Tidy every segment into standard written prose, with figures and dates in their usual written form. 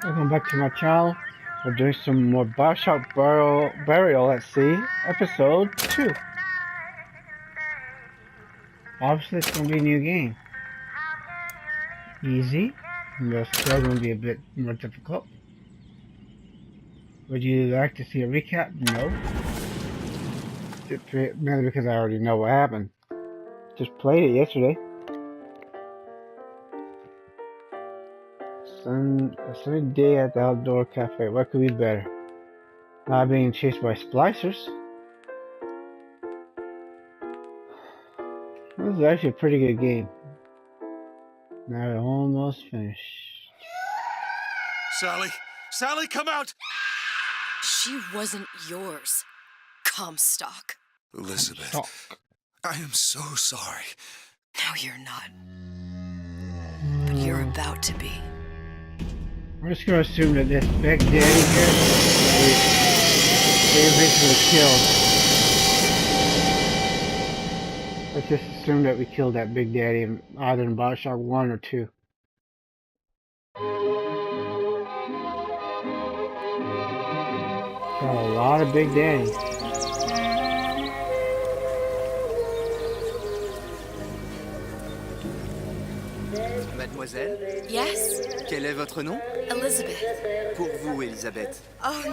Welcome back to my channel. We're doing some more BioShock Burial at Sea, episode 2. Obviously it's going to be a new game. Easy, but still going to be a bit more difficult. Would you like to see a recap? No. Mainly because I already know what happened. Just played it yesterday. A sunny day at the outdoor cafe. What could be better? Not being chased by splicers. This is actually a pretty good game. Now we're almost finished. Sally, come out! She wasn't yours, Comstock. Elizabeth, I am so sorry. No, you're not. But you're about to be. I'm just going to assume that this big daddy here, they eventually killed. Let's just assume that we killed that big daddy either in BioShock 1 or 2. Got a lot of big daddies. Mademoiselle? Yes? Quel est votre nom? Elizabeth. Pour vous, Elisabeth. Oh,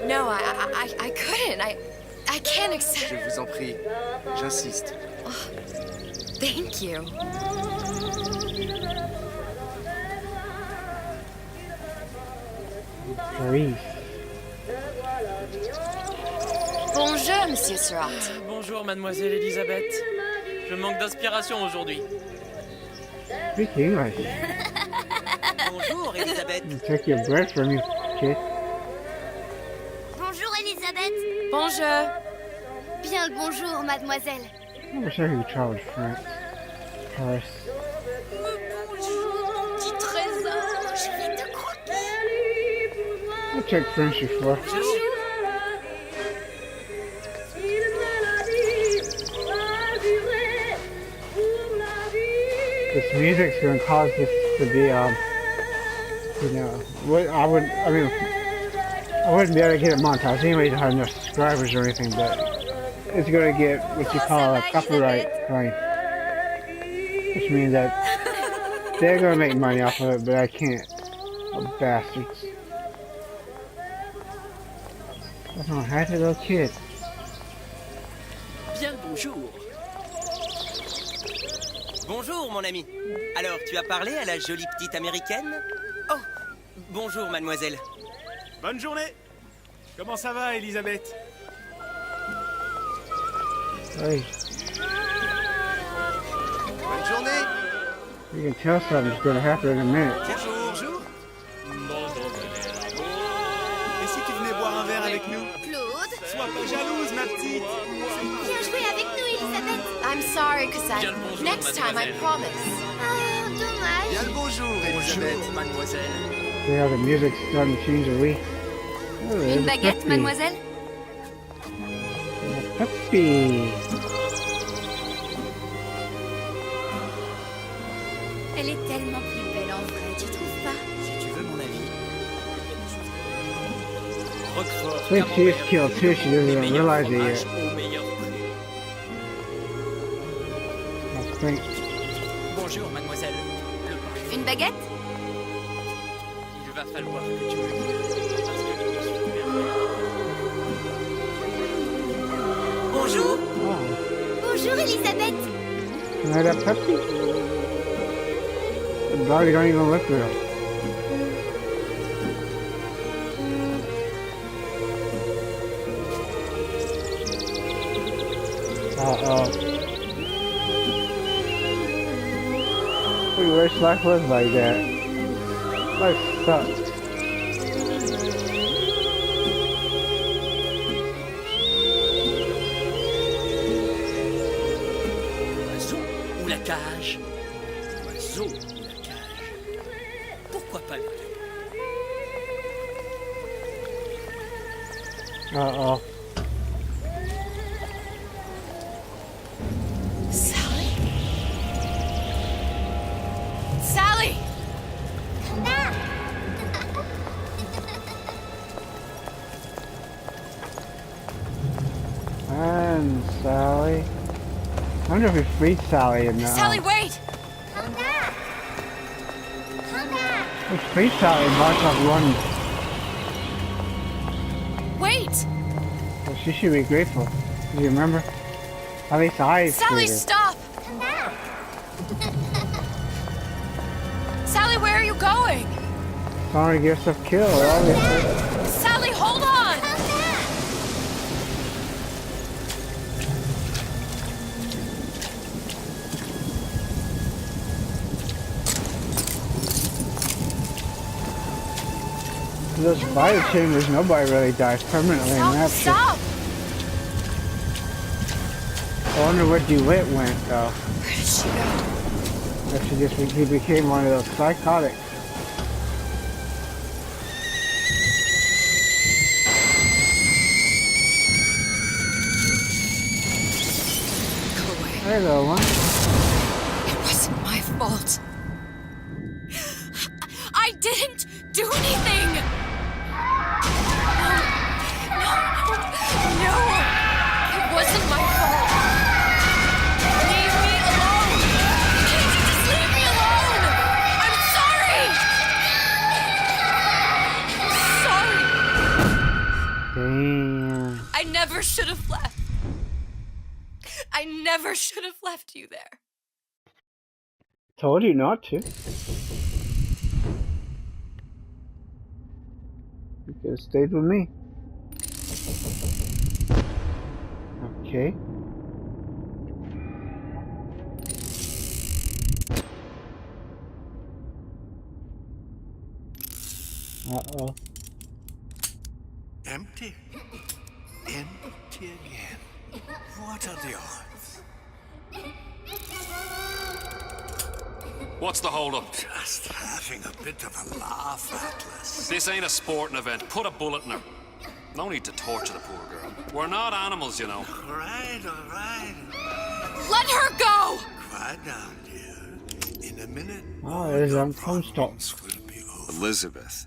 no, I couldn't. I can't accept. Je vous en prie, j'insiste. Oh, thank you. Paris. Bonjour, Monsieur Surratt. Bonjour, mademoiselle Elisabeth. Je manque d'inspiration aujourd'hui. Speak English. Bonjour, Elisabeth. You take your breath from you, kid. Bonjour Elisabeth. Bonjour. Bien le bonjour mademoiselle. I wish I could travel to France. Paris. Bonjour, petit trésor. Je vais te croquer. I took French before. This music's gonna cause this to be, I wouldn't be able to get it monetized anyway. I don't have enough subscribers or anything, but it's gonna get what you call a copyright claim, which means that they're gonna make money off of it, but I can't. Oh, bastards! That's a happy little kid. Bien le bonjour. Bonjour, mon ami. Alors, tu as parlé à la jolie petite américaine? Oh, bonjour, mademoiselle. Bonne journée. Comment ça va, Elisabeth? Hey, Bonne journée. you can tell something's gonna happen in a minute. Bonjour. Et si tu venais boire un verre avec nous? Claude. Sois pas jalouse, ma petite. Viens jouer avec nous Elisabeth. I'm sorry, Cassette. Bien le bonjour, Next time, I mademoiselle. promise. Ah, dommage. Bien le bonjour, Elisabeth. Mademoiselle. See how the music's starting to change a wee. Oh, there's Une a baguette puppy. mademoiselle. A puppy. Elle est tellement plus belle en vrai, tu trouves pas? Si tu veux mon avis. Roquefort, I think she is killed too, she doesn't les even meilleurs realize it fromages yet. au meilleur prix. I think. Bonjour, mademoiselle. Le parfum. Une baguette? Il va falloir que tu me guides, parce que je me suis perdu. Bonjour. Wow. Bonjour Elisabeth. Can I have that puppy? The dog don't even look real. Uh-oh. We wish life was like that. Life sucks. Oiseau ou la cage? Oiseau ou la cage? Pourquoi pas le deux? Uh-oh. Sally? Sally! on, Sally. I wonder if we freed Sally in that. Sally, wait! Come back! Come back! We freed Sally in BioShock 1. Wait! Well, she should be grateful. Do you remember? At least I Sally, freed her. stop! Come back! Sally, where are you going? Sorry to get herself killed, obviously. Sally, hold on! Come back! Those fire chambers, nobody really dies permanently in Stop! that shit. Stop! I wonder where DeWitt went, though. Where did she go? If he became one of those psychotics. Go away. Hello, one. It wasn't my fault. I didn't do anything! No! It wasn't my fault! Leave me alone! Can't you just leave me alone? I'm sorry! I'm sorry! Damn. I never should have left. I never should have left you there. Told you not to. You could have stayed with me. Okay. Uh-oh. Empty. Empty again. What are the odds? What's the hold-up? Just having a bit of a laugh, Atlas. This ain't a sporting event. Put a bullet in her. No need to torture the poor girl. We're not animals, you know. All right. Let her go! Quiet down, dear. In a minute, Oh, there's your that Comstock. problems will be over. Elizabeth,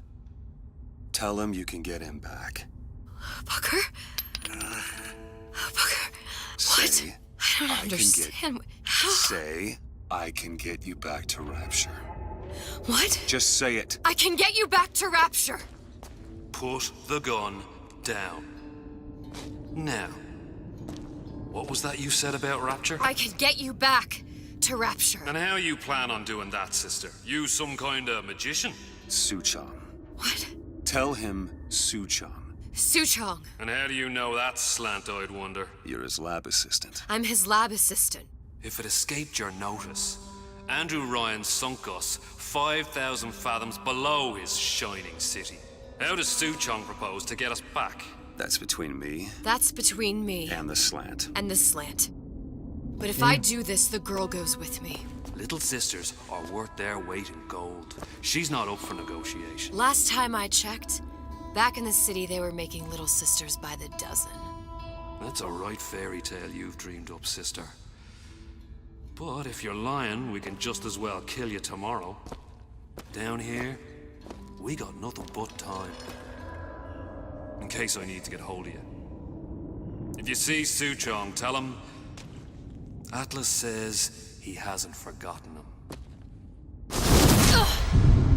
tell him you can get him back. Booker? Booker, what? Say, I don't I can understand. How? Say, I can get you back to Rapture. What? Just say it. I can get you back to Rapture. Put the gun down. Now, what was that you said about Rapture? I can get you back to Rapture. And how you plan on doing that, sister? You some kind of magician? Suchong. What? Tell him Suchong. Suchong. And how do you know that, slant-eyed wonder? You're his lab assistant. I'm his lab assistant. If it escaped your notice, Andrew Ryan sunk us 5,000 fathoms below his shining city. How does Suchong propose to get us back? That's between me That's between me and the slant. and the slant. But if I do this, the girl goes with me. Little sisters are worth their weight in gold. She's not up for negotiation. Last time I checked, back in the city they were making little sisters by the dozen. That's a right fairy tale you've dreamed up, sister. But if you're lying, we can just as well kill you tomorrow. Down here, we got nothing but time. In case I need to get hold of you. If you see Suchong, tell him Atlas says he hasn't forgotten him.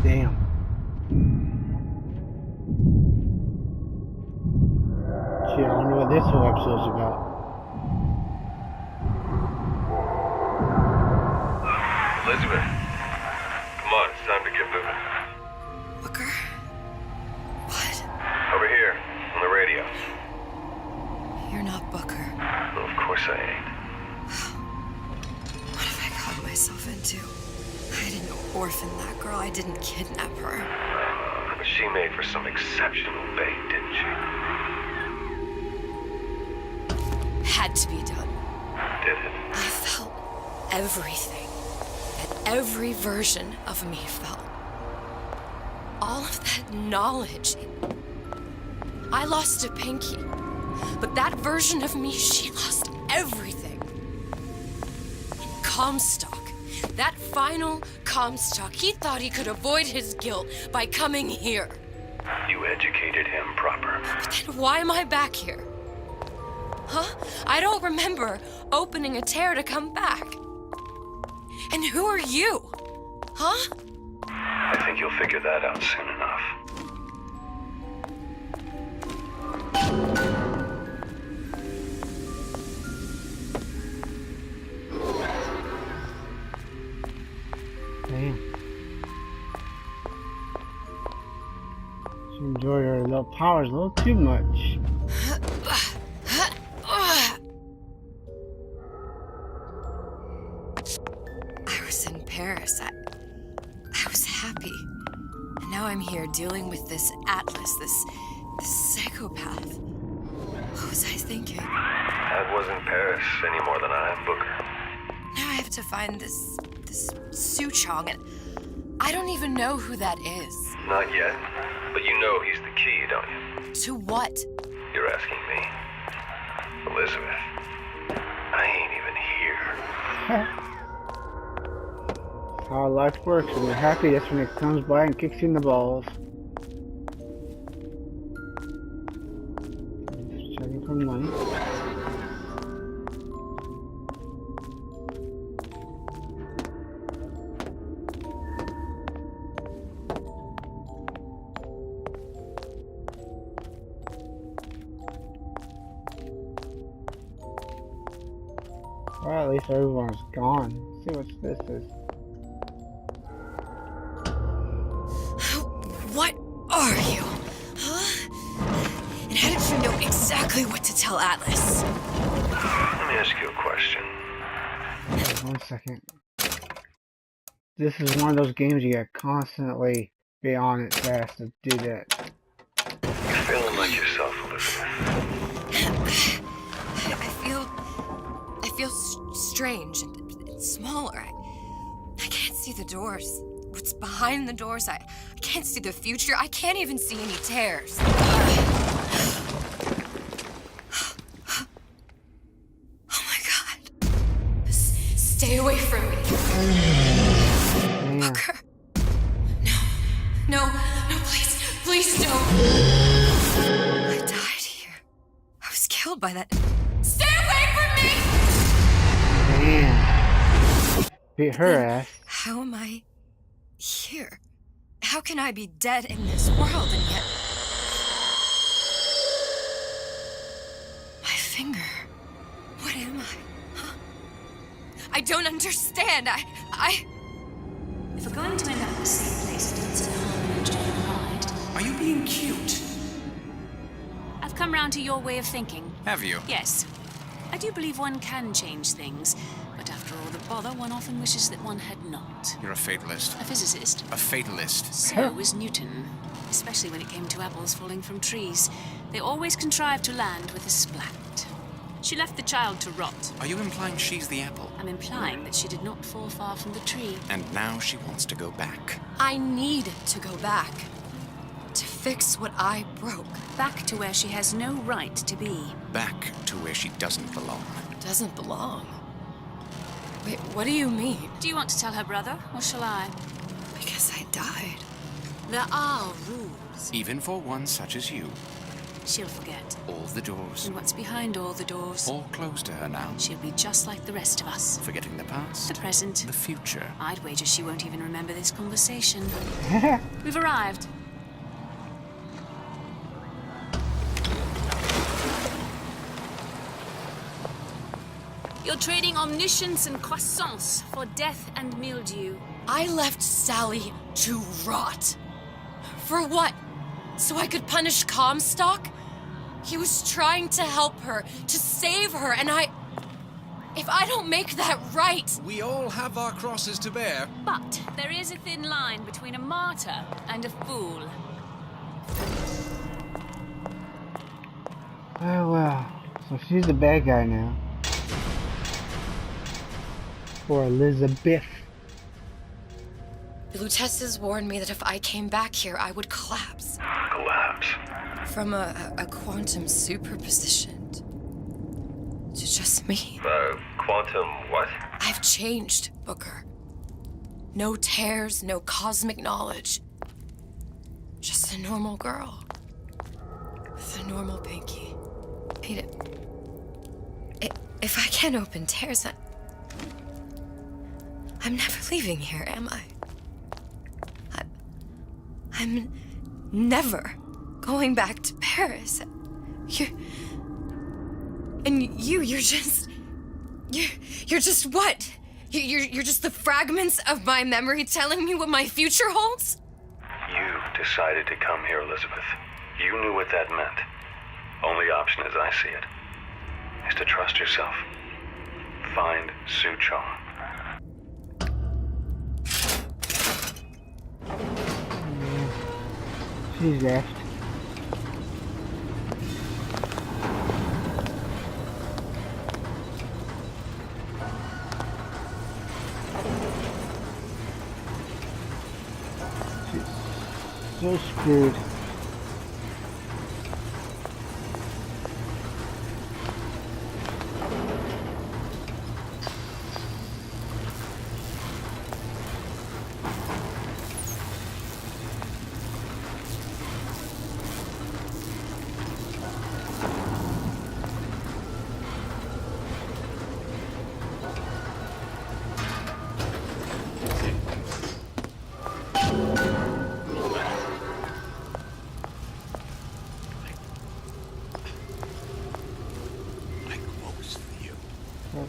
Damn. Gee, I wonder what this whole episode's about. Elizabeth, come on, it's time to get moving. Booker? What? Over here, on the radio. You're not Booker. Well, of course I ain't. What have I gotten myself into? I didn't orphan that girl. I didn't kidnap her. But she made for some exceptional bait, didn't she? Had to be done. Did it? I felt everything that every version of me felt. All of that knowledge. I lost a pinky, but that version of me, she lost everything. Comstock, that final Comstock, he thought he could avoid his guilt by coming here. You educated him proper. But then why am I back here? Huh? I don't remember opening a tear to come back. And who are you? Huh? I think you'll figure that out soon enough. Damn. She enjoyed her little powers a little too much. I was in Paris. I was happy. And now I'm here dealing with this Atlas, this psychopath. What was I thinking? That wasn't Paris any more than I am Booker. Now I have to find this Suchong, and I don't even know who that is. Not yet, but you know he's the key, don't you? To what? You're asking me. Elizabeth, I ain't even here. How life works. When you're happy, that's when it comes by and kicks you in the balls. Just checking for money. Well, at least everyone's gone. Let's see what this is. What are you? Huh? And how did you know exactly what to tell Atlas? Let me ask you a question. Wait 1 second. This is one of those games you gotta constantly be on it fast to do that. You feeling like yourself, Elizabeth? I feel strange and smaller. I can't see the doors. What's behind the doors? I can't see the future. I can't even see any tears. Oh my God. Stay away from me. Booker. No, please don't. I died here. I was killed by that. Stay away from me! Damn. Beat her ass. How am I here? How can I be dead in this world and yet... My finger. What am I? Huh? I don't understand. If we're going to end up in the same place that Hudson Hall managed to hide... Are you being cute? I've come round to your way of thinking. Have you? Yes. I do believe one can change things, but after all the bother, one often wishes that one had not. You're a fatalist. A physicist. A fatalist. So was Newton. Especially when it came to apples falling from trees. They always contrived to land with a splat. She left the child to rot. Are you implying she's the apple? I'm implying that she did not fall far from the tree. And now she wants to go back. I need to go back. To fix what I broke. Back to where she has no right to be. Back to where she doesn't belong. Doesn't belong? Wait, what do you mean? Do you want to tell her brother, or shall I? Because I died. There are rules. Even for one such as you. She'll forget. All the doors. And what's behind all the doors? All closed to her now. She'll be just like the rest of us. Forgetting the past. The present. The future. I'd wager she won't even remember this conversation. We've arrived. You're trading omniscience and croissance for death and mildew. I left Sally to rot. For what? So I could punish Comstock? He was trying to help her, to save her, and if I don't make that right... We all have our crosses to bear. But there is a thin line between a martyr and a fool. Oh well. So she's the bad guy now. For Elizabeth. The Lutesses warned me that if I came back here, I would collapse. Collapse? From a quantum superposition to just me. Quantum what? I've changed, Booker. No tears, no cosmic knowledge. Just a normal girl. With a normal pinky. Beat it. If I can't open tears, I'm never leaving here, am I? I'm never going back to Paris. You're just what? You're just the fragments of my memory telling me what my future holds? You decided to come here, Elizabeth. You knew what that meant. Only option, as I see it, is to trust yourself. Find Suchong. She's left. She's so screwed.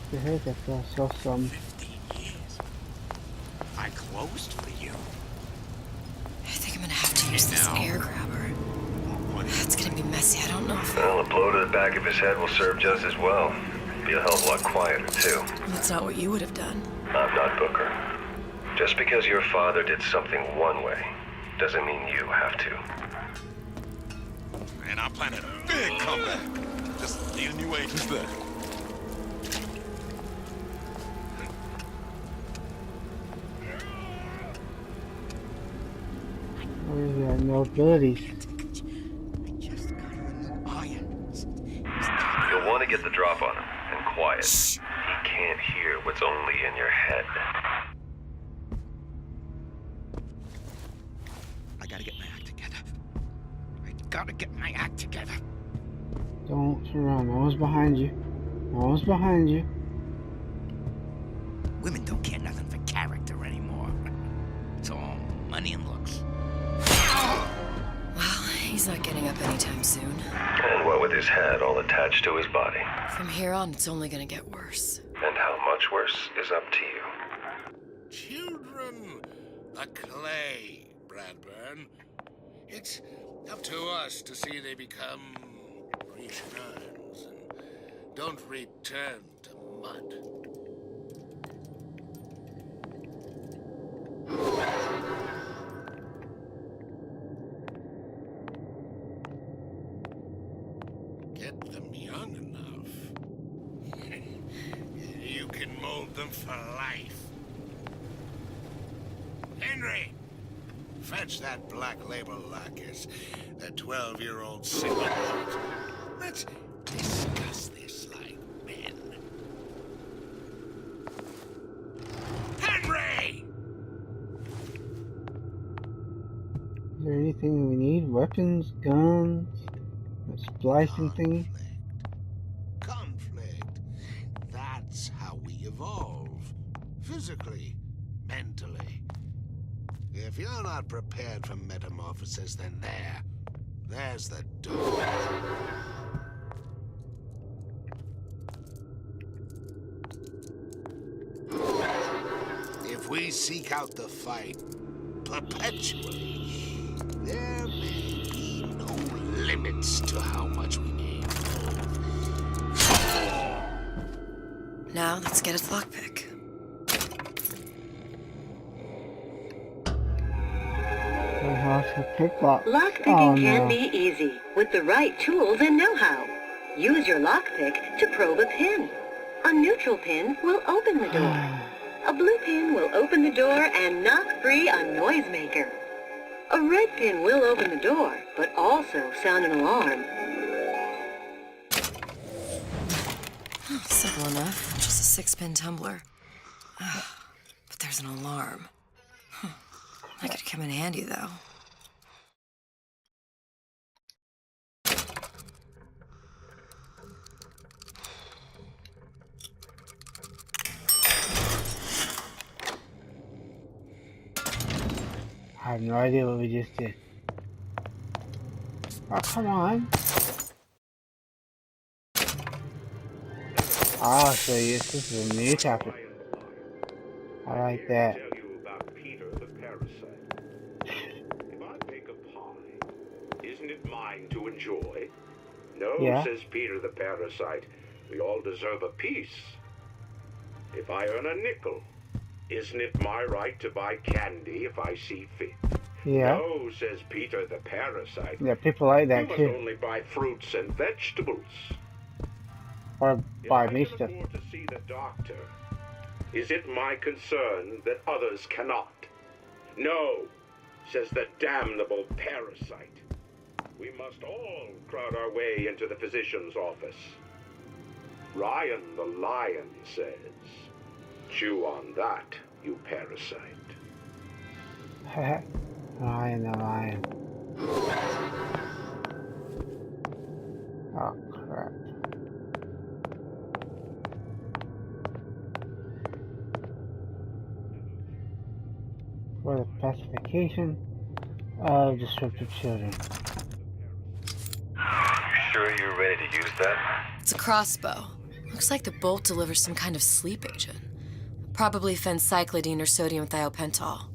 The heck, I saw some. 15 years. I closed for you. I think I'm gonna have to use this air grabber. It's gonna be messy. I don't know if... Well, a blow to the back of his head will serve just as well. Be a hell of a lot quieter, too. That's not what you would have done. I'm not Booker. Just because your father did something one way, doesn't mean you have to. And I'm planning a big comeback. Just need a new agent there. He's got no abilities. You'll want to get the drop on him, and quiet. He can't hear what's only in your head. I gotta get my act together. I gotta get my act together. Don't run. Almost behind you. Almost behind you. Women don't care nothing for character anymore. It's all money and looks. Well, he's not getting up anytime soon. And what with his head all attached to his body. From here on, it's only gonna get worse. And how much worse is up to you. Children, the clay, Bradburn. It's up to us to see they become returns and don't return to mud. Get them young enough. You can mold them for life. Henry, fetch that black label Lacus, that 12-year-old single malt. Let's discuss this like men. Henry! Is there anything we need? Weapons, guns, a splicing thingy? Conflict. That's how we evolve. Physically, mentally. If you're not prepared for metamorphosis, then there's the door. If we seek out the fight perpetually, there may be no limits to how much we may move. Now, let's get its lockpick. Lockpicking can be easy with the right tools and know-how. Use your lockpick to probe a pin. A neutral pin will open the door. A blue pin will open the door and knock free a noisemaker. A red pin will open the door, but also sound an alarm. Simple enough. Just a 6-pin tumbler. But there's an alarm. That could come in handy, though. I have no idea what we just did. Oh, come on. Oh, so yes, this is a new topic. I like that. Tell you about Peter the parasite. If I bake a pie, isn't it mine to enjoy? No, Yeah. says Peter the parasite. We all deserve a piece. If I earn a nickel, isn't it my right to buy candy if I see fit? Yeah. No, says Peter the parasite. Yeah, people like that you too. must only buy fruits and vegetables. Or buy If I me can stuff. afford to see the doctor, is it my concern that others cannot? No, says the damnable parasite. We must all crowd our way into the physician's office. Ryan the lion says, chew on that, you parasite. Lion the lion. Oh, crap. For the pacification of disruptive children. You sure you're ready to use that? It's a crossbow. Looks like the bolt delivers some kind of sleep agent. Probably phencyclidine or sodium thiopental.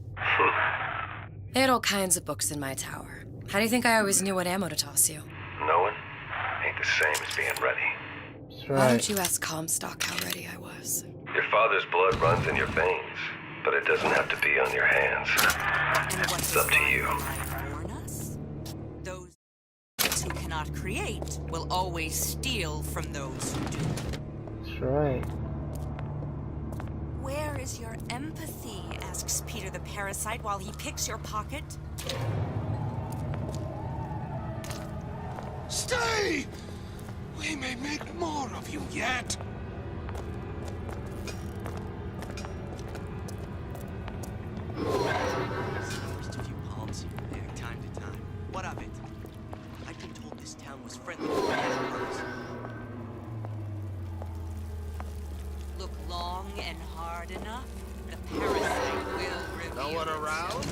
They had all kinds of books in my tower. How do you think I always knew what ammo to toss you? Knowing ain't the same as being ready. That's Why right. don't you ask Comstock how ready I was? Your father's blood runs in your veins, but it doesn't have to be on your hands. It's up to you. Warn us? Those who cannot create will always steal from those who do. That's right. Where is your empathy? Asks Peter the parasite while he picks your pocket. Stay! We may make more of you yet. Just a few palms here and there, time to time. What of it? I've been told this town was friendly to vampires. Look long and hard enough, the parasite will reveal. No one around?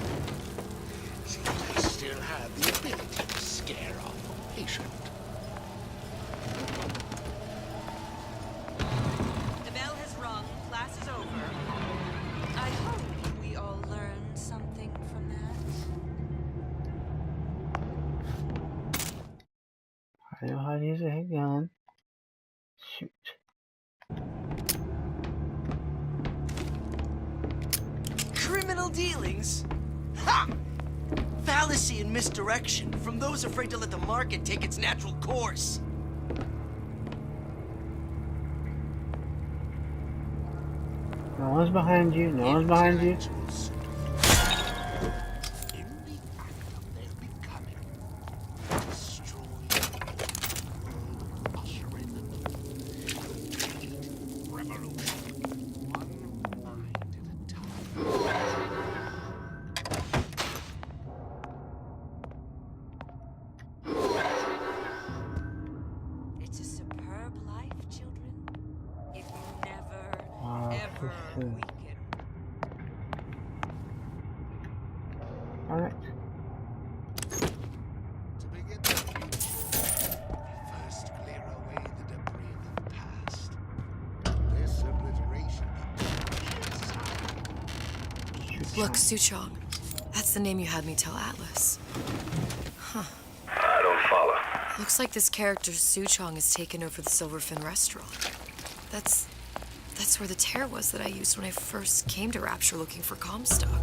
Seems I still have the ability to scare off a patient. The bell has rung. Class is over. I hope we all learned something from that. I know how to use a handgun. Shoot. Criminal dealings? Ha! Fallacy and misdirection from those afraid to let the market take its natural course. No one's behind you. No one's behind you. It's a superb life, children. If you never, ever Alright. weaken. Alright. To begin with, first clear away the debris of the past. This obliteration Look, Suchong. That's the name you had me tell Atlas. Huh. I don't follow. Looks like this character Suchong has taken over the Silverfin restaurant. That's where the tear was that I used when I first came to Rapture looking for Comstock.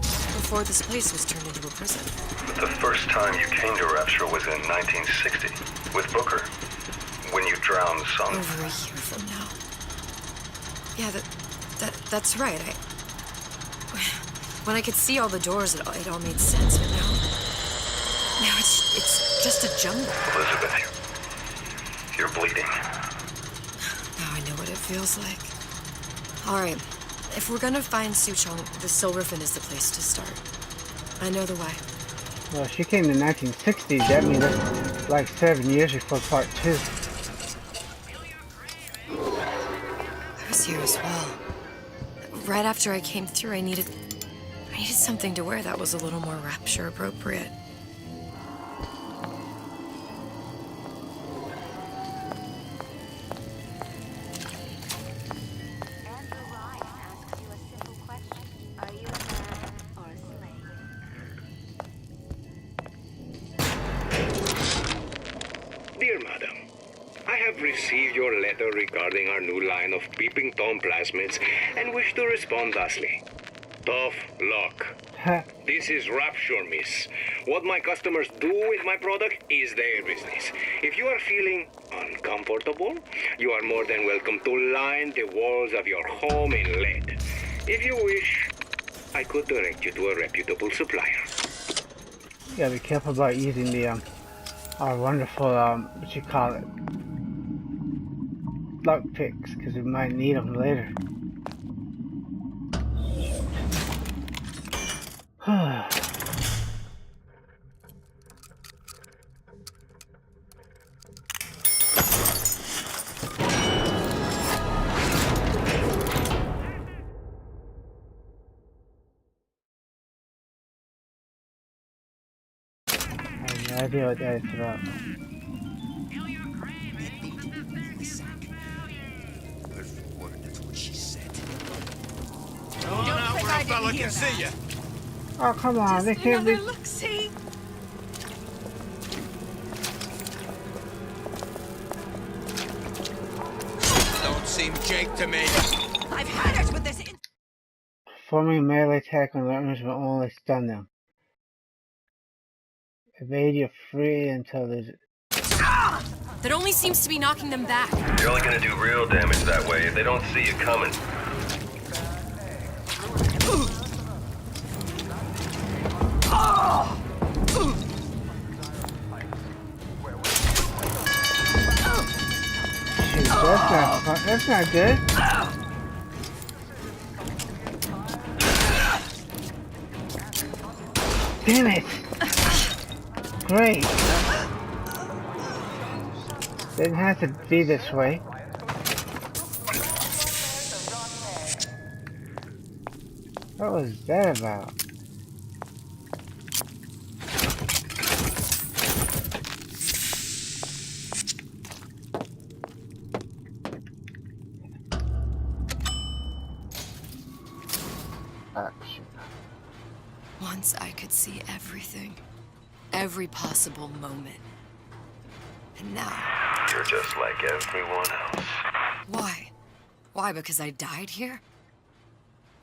Before this place was turned into a prison. But the first time you came to Rapture was in 1960, with Booker, when you drowned some. Over a year from now. Yeah, that's right. When I could see all the doors, it all made sense, but now it's just a jungle. Elizabeth, you're bleeding. Now I know what it feels like. All right, if we're gonna find Suchong, the Silverfin is the place to start. I know the way. Well, she came in 1960. That means that's like 7 years before part 2. I was here as well. Right after I came through, I needed I needed something to wear that was a little more rapture appropriate. Dear Madam, I have received your letter regarding our new line of peeping Tom plasmids and wish to respond thusly. Tough luck. This is Rapture, miss. What my customers do with my product is their business. If you are feeling uncomfortable, you are more than welcome to line the walls of your home in lead. If you wish, I could direct you to a reputable supplier. You gotta be careful about using the our wonderful what you call it, luck picks, because we might need them later. I have no idea what that is about. Come on out where a fella can see you. Oh, come on, they can't be. Look, see? Don't seem Jake to me. I've had it with this. Performing melee attack on enemies will only stun them. Evade you free until there's. That only seems to be knocking them back. You're only gonna do real damage that way if they don't see you coming. Shoot, that's not good. Damn it! Great. Didn't have to be this way. What was that about? Action. Once I could see everything. Every possible moment. And now... You're just like everyone else. Why? Why, because I died here?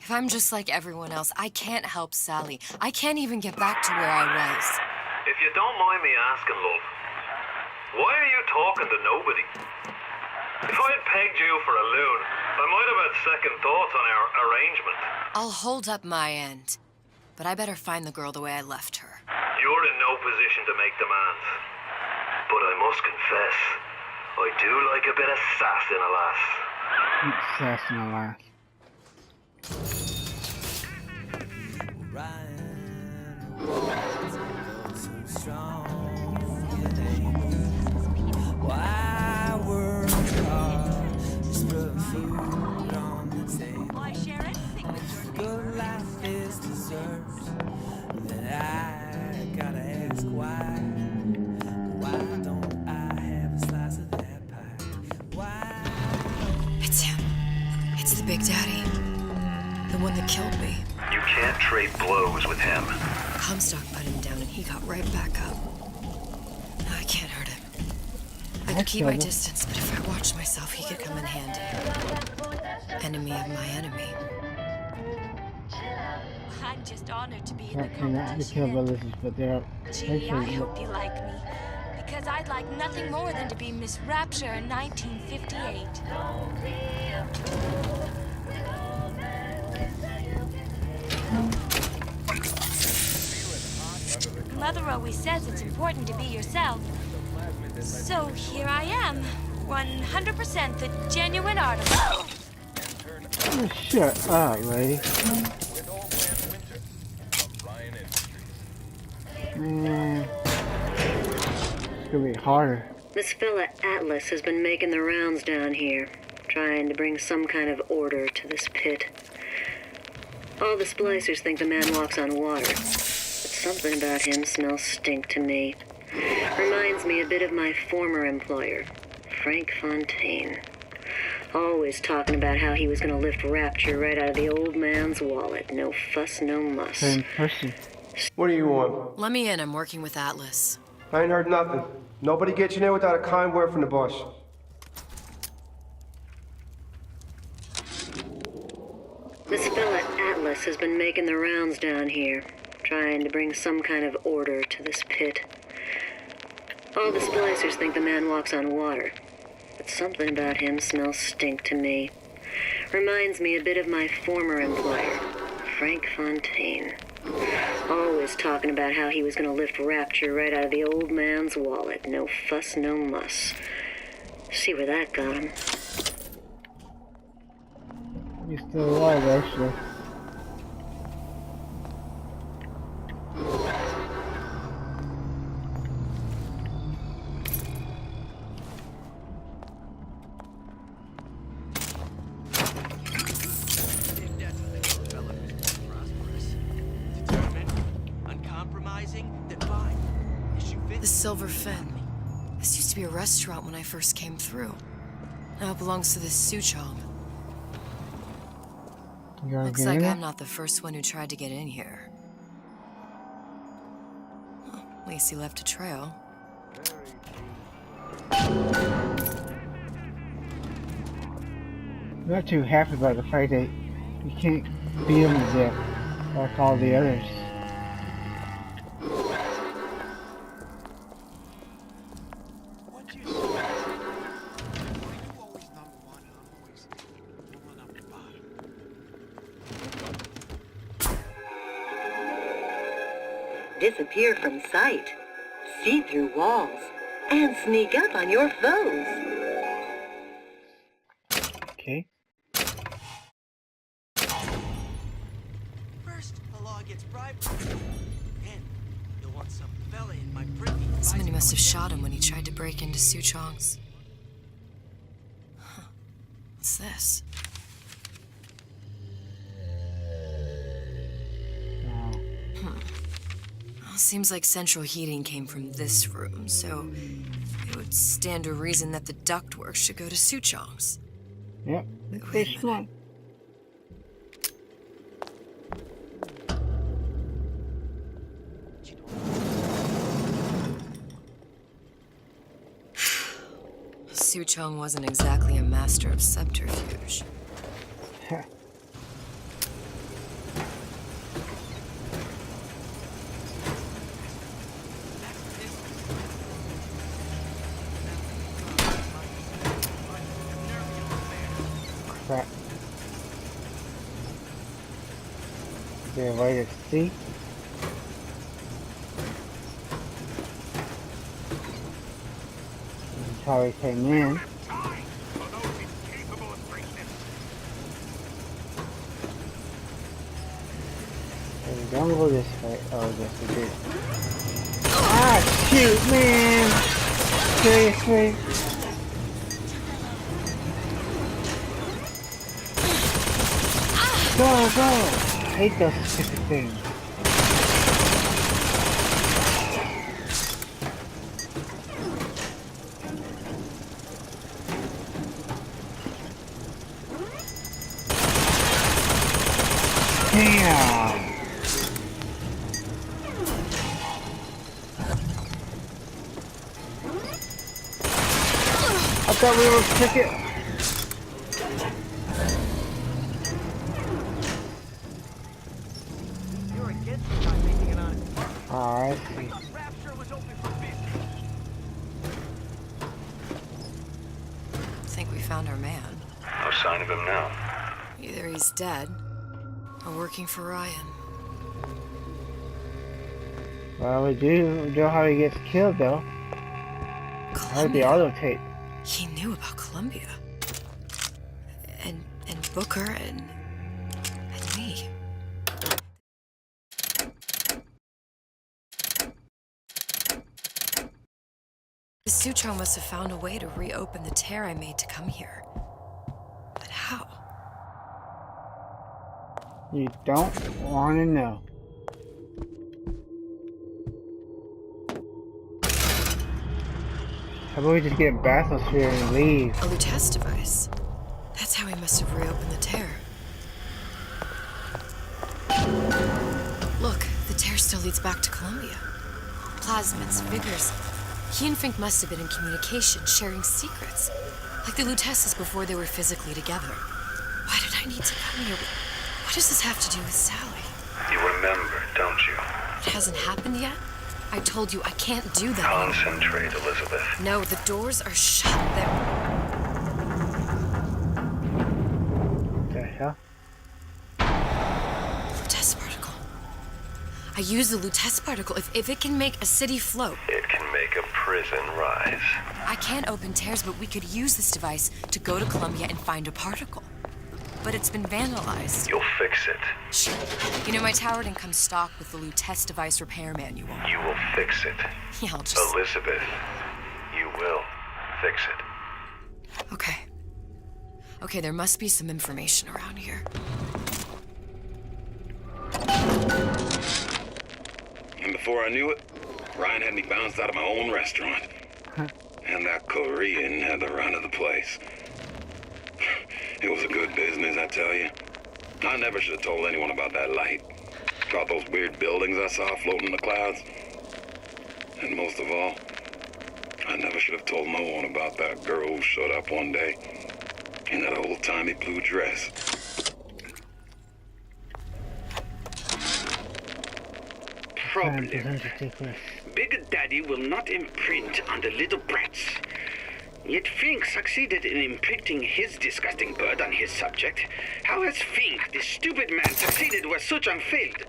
If I'm just like everyone else, I can't help Sally. I can't even get back to where I was. If you don't mind me asking, love, why are you talking to nobody? If I'd pegged you for a loon, I might have had second thoughts on our arrangement. I'll hold up my end. But I better find the girl the way I left her. You're in no position to make demands. But I must confess, I do like a bit of sass in a lass. Sass in a lass. Why work hard just for food on the table? Why share anything with your Good life is dessert. Then I gotta ask why. Why don't I have a slice of that pie? Why? It's him. It's the Big Daddy. The one that killed me. You can't trade blows with him. Comstock put him down and he got right back up. No, I can't hurt him. I could keep my distance, but if I watched myself, he could come in handy. Enemy of my enemy. I'm just honored to be in the Not cannot be killed by lizards, but they're Gee, I hope you like me. Because I'd like nothing more than to be Miss Rapture in 1958. Mother always says it's important to be yourself. So here I am, 100% the genuine artist. Oh, shut up, lady. Man, it's gonna be harder. This fella Atlas has been making the rounds down here, trying to bring some kind of order to this pit. All the splicers think the man walks on water, but something about him smells stink to me. Reminds me a bit of my former employer, Frank Fontaine. Always talking about how he was going to lift Rapture right out of the old man's wallet. No fuss, no muss. Same person. What do you want? Let me in. I'm working with Atlas. I ain't heard nothing. Nobody gets in there without a kind word from the boss. This fella Atlas has been making the rounds down here, trying to bring some kind of order to this pit. All the splicers think the man walks on water, but something about him smells stink to me. Reminds me a bit of my former employer, Frank Fontaine. Always talking about how he was going to lift Rapture right out of the old man's wallet. No fuss, no muss. See where that got him. He's still alive, actually. The Silver Fin. This used to be a restaurant when I first came through. Now it belongs to this Suchong. Looks like I'm not the first one who tried to get in here. Well, at least he left a trail. I'm not too happy about the fact that you can't beat him to death like all the others. Disappear from sight, see through walls, and sneak up on your foes. Okay. First, the law gets bribed. Then, you'll want some fella in my privy. Somebody must have shot him when he tried to break into Suchong's. Huh. What's this? Well, seems like central heating came from this room, so it would stand to reason that the ductwork should go to Suchong's. Yep. Wait a minute. Suchong wasn't exactly a master of subterfuge. Crap. Is there a way to see? That's how he came in. Okay, we don't go this way. Oh, yes, we did. Ah, shoot, man! Seriously? Go, go! I hate those stupid things. Damn! I thought we were ticket. Alright. Think we found our man. No sign of him now. Either he's dead, or working for Ryan. Well, we do know how he gets killed, though. Like the auto tape. He knew about Columbia. And Booker and me. The Suchong must have found a way to reopen the tear I made to come here. But how? You don't want to know. How about we just get bathysphere and leave? A Lutece device. That's how he must have reopened the tear. Look, the tear still leads back to Columbia. Plasmids, vigors. He and Fink must have been in communication, sharing secrets. Like the Luteces before they were physically together. Why did I need to come here? What does this have to do with Sally? You remember, don't you? It hasn't happened yet? I told you I can't do that. Concentrate, Elizabeth. No, the doors are shut. They're... What the hell? Lutece particle. I use the Lutece particle. If it can make a city float. It can make a prison rise. I can't open tears, but we could use this device to go to Columbia and find a particle. But it's been vandalized. You'll fix it. Sure. You know, my tower didn't come stocked with the Lutece device repair manual. You will fix it. Yeah, I'll just... Elizabeth, you will fix it. Okay. Okay, there must be some information around here. And before I knew it, Ryan had me bounced out of my own restaurant. And that Korean had the run of the place. It was a good business, I tell you. I never should have told anyone about that light. About those weird buildings I saw floating in the clouds. And most of all, I never should have told no one about that girl who showed up one day in that old-timey blue dress. Problem. Big Daddy will not imprint on the little brats. Yet Fink succeeded in imprinting his disgusting bird on his subject. How has Fink, this stupid man, succeeded where Suchong failed?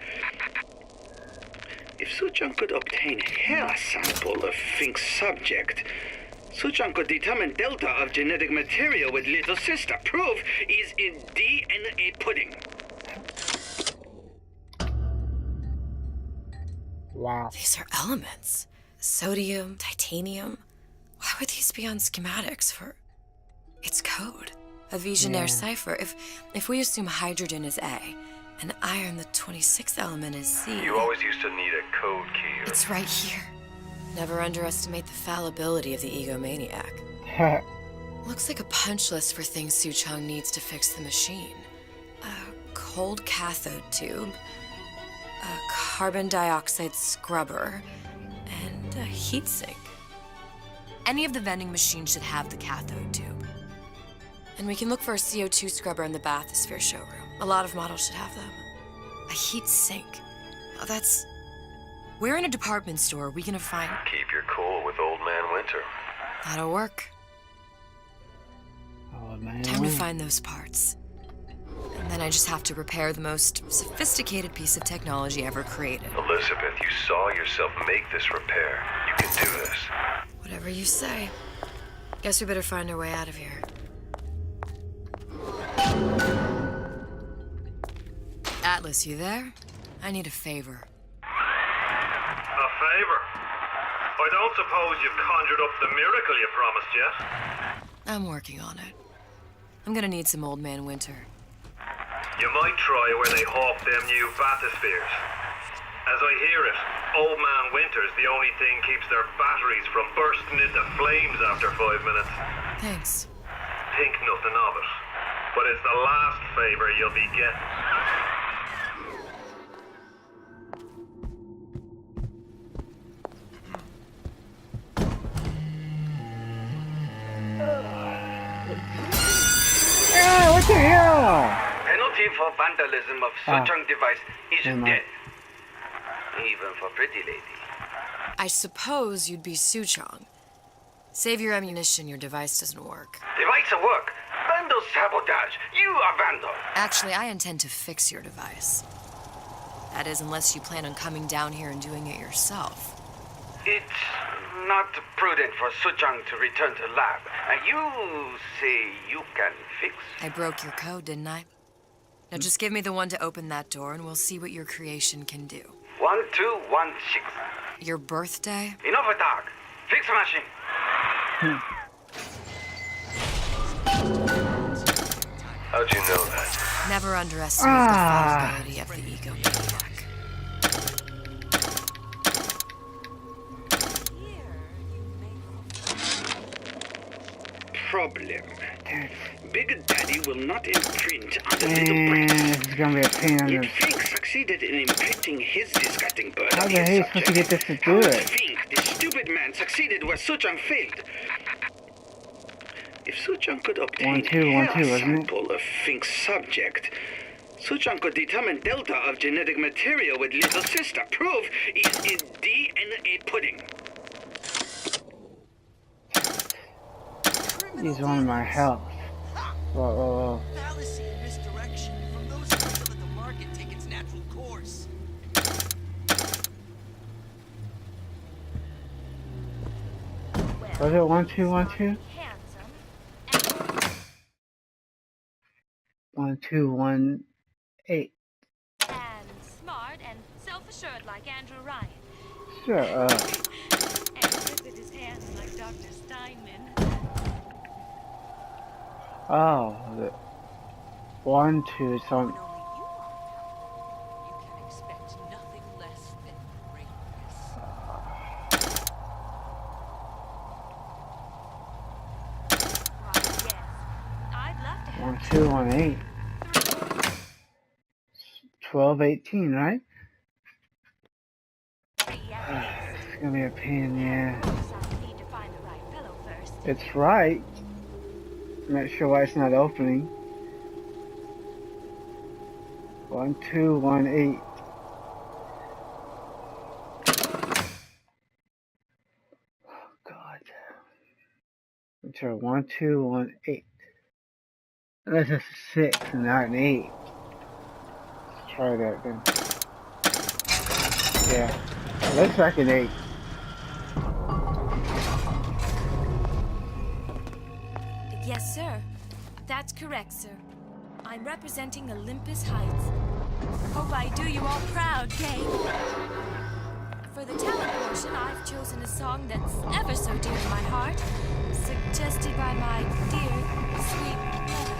If Suchong could obtain a hair sample of Fink's subject, Suchong could determine delta of genetic material with little sister. Proof is in DNA pudding. Wow. These are elements. Sodium, titanium. Why would these be on schematics for... It's code. A Visionaire cipher. If we assume hydrogen is A, and iron, the 26th element, is C... You always used to need a code key. It's right here. Never underestimate the fallibility of the egomaniac. Looks like a punch list for things Suchong needs to fix the machine. A cold cathode tube, a carbon dioxide scrubber, and a heatsink. Any of the vending machines should have the cathode tube. And we can look for a CO2 scrubber in the bathysphere showroom. A lot of models should have them. A heat sink. Oh, that's... Where in a department store are we gonna find... Keep your cool with Old Man Winter. That'll work. Oh, man. Time to find those parts. And then I just have to repair the most sophisticated piece of technology ever created. Elizabeth, you saw yourself make this repair. You can do this. Whatever you say. Guess we better find our way out of here. Atlas, you there? I need a favor. A favor? I don't suppose you've conjured up the miracle you promised yet? I'm working on it. I'm gonna need some Old Man Winter. You might try where they hawk them new bathyspheres. As I hear it, Old Man Winter's the only thing keeps their batteries from bursting into flames after 5 minutes. Thanks. Think nothing of it. But it's the last favor you'll be getting. What the hell? Penalty for vandalism of Suchong device isn't death. Even for pretty lady. I suppose you'd be Suchong. Save your ammunition, your device doesn't work. Device will work. Vandal sabotage. You are vandal. Actually, I intend to fix your device. That is, unless you plan on coming down here and doing it yourself. It's not prudent for Suchong to return to lab. And you say you can fix? I broke your code, didn't I? Now just give me the one to open that door and we'll see what your creation can do. 1216. Your birthday? Enough of talk. Fix the machine. How'd you know that? Never underestimate the fallibility of the egomaniac. Problem. Big Daddy will not imprint on the little brats. It's gonna be a pain in Yet the... Fink succeeded in imprinting his disgusting bird How on the his hell are you supposed to get this to do How it? Fink, the stupid man, succeeded where Suchong failed? If Suchong could obtain a sample of Fink's subject, Suchong could determine delta of genetic material with little sister. Proof is in DNA pudding. He's on my health. Whoa. Fallacy and misdirection from those afraid to let the market take its natural course. Was it 1212? 1218. And smart and self-assured like Andrew Ryan. Shut up. And lifted his hands like Dr. Steinman. Oh, the 1, 2, so I'm... Expect nothing less than greatness. Why, yes. I'd love to have 1218. 1218, right? It's gonna be a pain in the ass. It's right. I'm not sure why it's not opening. 1218. Oh God. Let's try 1218. Unless it's a 6 and not an 8. Let's try that then. Yeah. It looks like an 8. Yes, sir. That's correct, sir. I'm representing Olympus Heights. Hope I do you all proud, gang. For the talent portion, I've chosen a song that's ever so dear to my heart, suggested by my dear, sweet mother.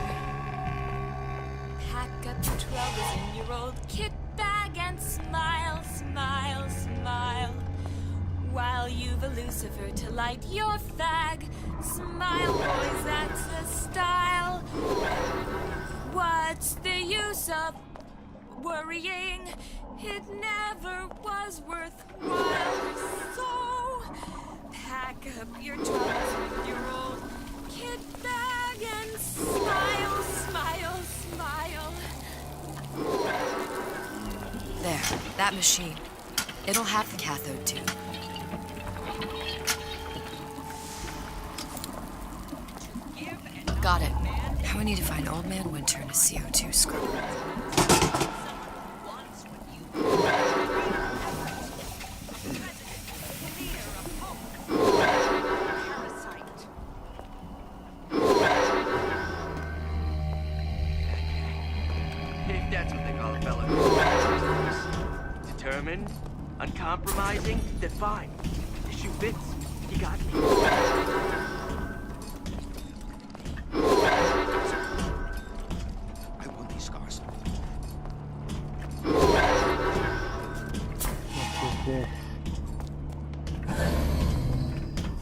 Pack up your 12-year-old kit bag and smile, smile, smile. While you've a Lucifer to light your fag. Smile, boys, that's the style. What's the use of worrying? It never was worthwhile. So, pack up your 12-year-old kit bag and smile, smile, smile. There, that machine. It'll have the cathode tube. Got it. Now we need to find Old Man Winter in a CO2 scrubber. If that's what they call a fella. Determined, uncompromising, then fine. The shoe fits. You got me. This.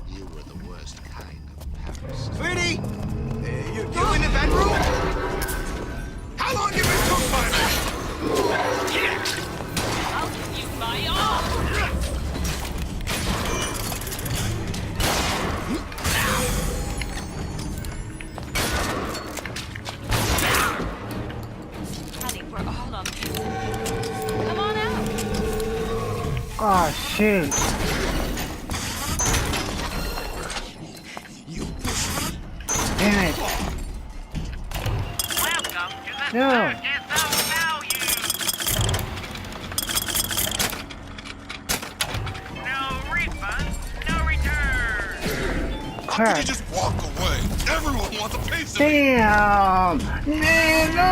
You were the worst kind of parasite. Sweetie! You in the bedroom? How long you been cooked by me? I'll give you my all. Honey, we're all on this. Come on out. Oh shoot. Damn it. No. How could you just walk away? Everyone wants a piece of Damn! Man, no!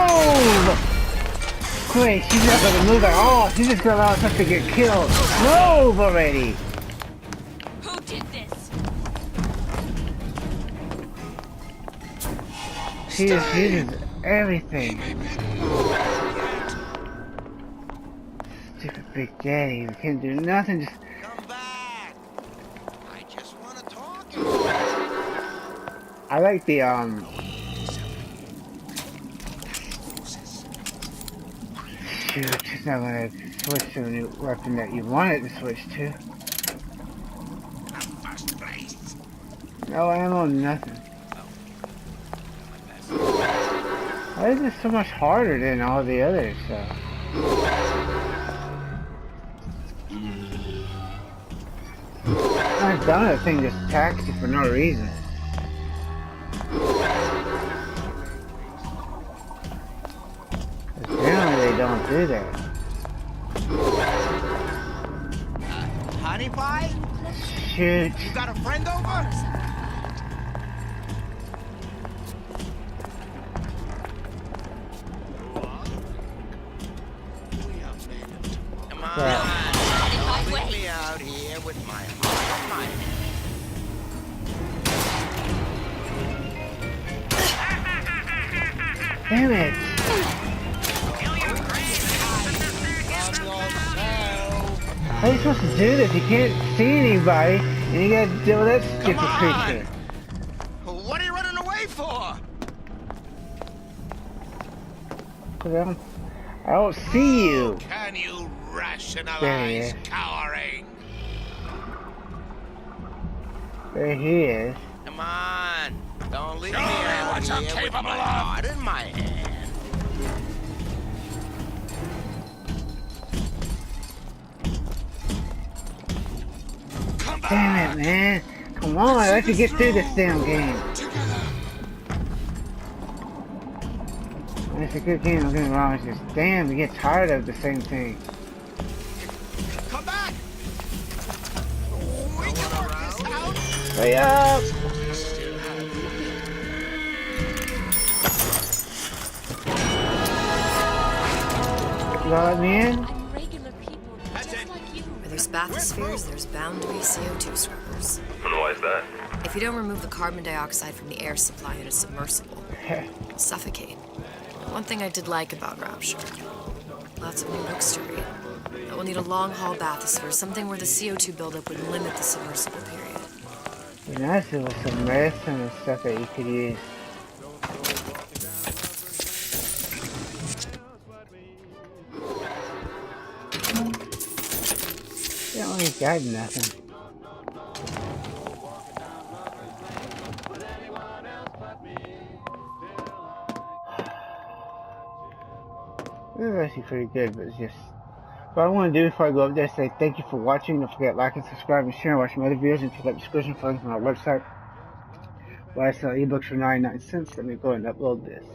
Wait, she's not gonna move at all. She's just gonna allow us to get killed. Move already! Who did this? She is everything. Stupid Big Daddy, we can't do nothing, just... Come back! I just want to talk. I like the, Shoot, it's not gonna switch to a new weapon that you wanted to switch to. No ammo, nothing. Why is this so much harder than all the others, I've done a thing just attacks you for no reason. Apparently they don't do that. Honey pie? Shoot. You got a friend over? Come on. Don't leave me out here with my heart on my head. Damn it! How are you supposed to do this? You can't see anybody, and you gotta deal with that stupid creature. What are you running away for? I don't see you. Can you There he rationalize is. cowering? There he is. Come on. Don't leave me out here with my heart in my hand. Damn it, man. Come on, I have to get through this damn game. It's a good game, don't get me wrong. It's just, damn, you get tired of the same thing. Come back! We can work this out! Hurry up! You gonna let me in? Where there's bathyspheres, there's bound to be CO2 scrubbers. And why is that? If you don't remove the carbon dioxide from the air supply in a submersible, you'll suffocate. One thing I did like about Rapture, lots of new books to read. But we'll need a long-haul bathysphere, something where the CO2 buildup would limit the submersible period. It'd be nice if there was some medicine and stuff that you could use. You don't really got nothing. This is actually pretty good, but it's just... What I want to do before I go up there is say thank you for watching. Don't forget to like and subscribe and share and watch my other videos, and check out the description for links on our website where I sell ebooks for 99 cents. Let me go and upload this.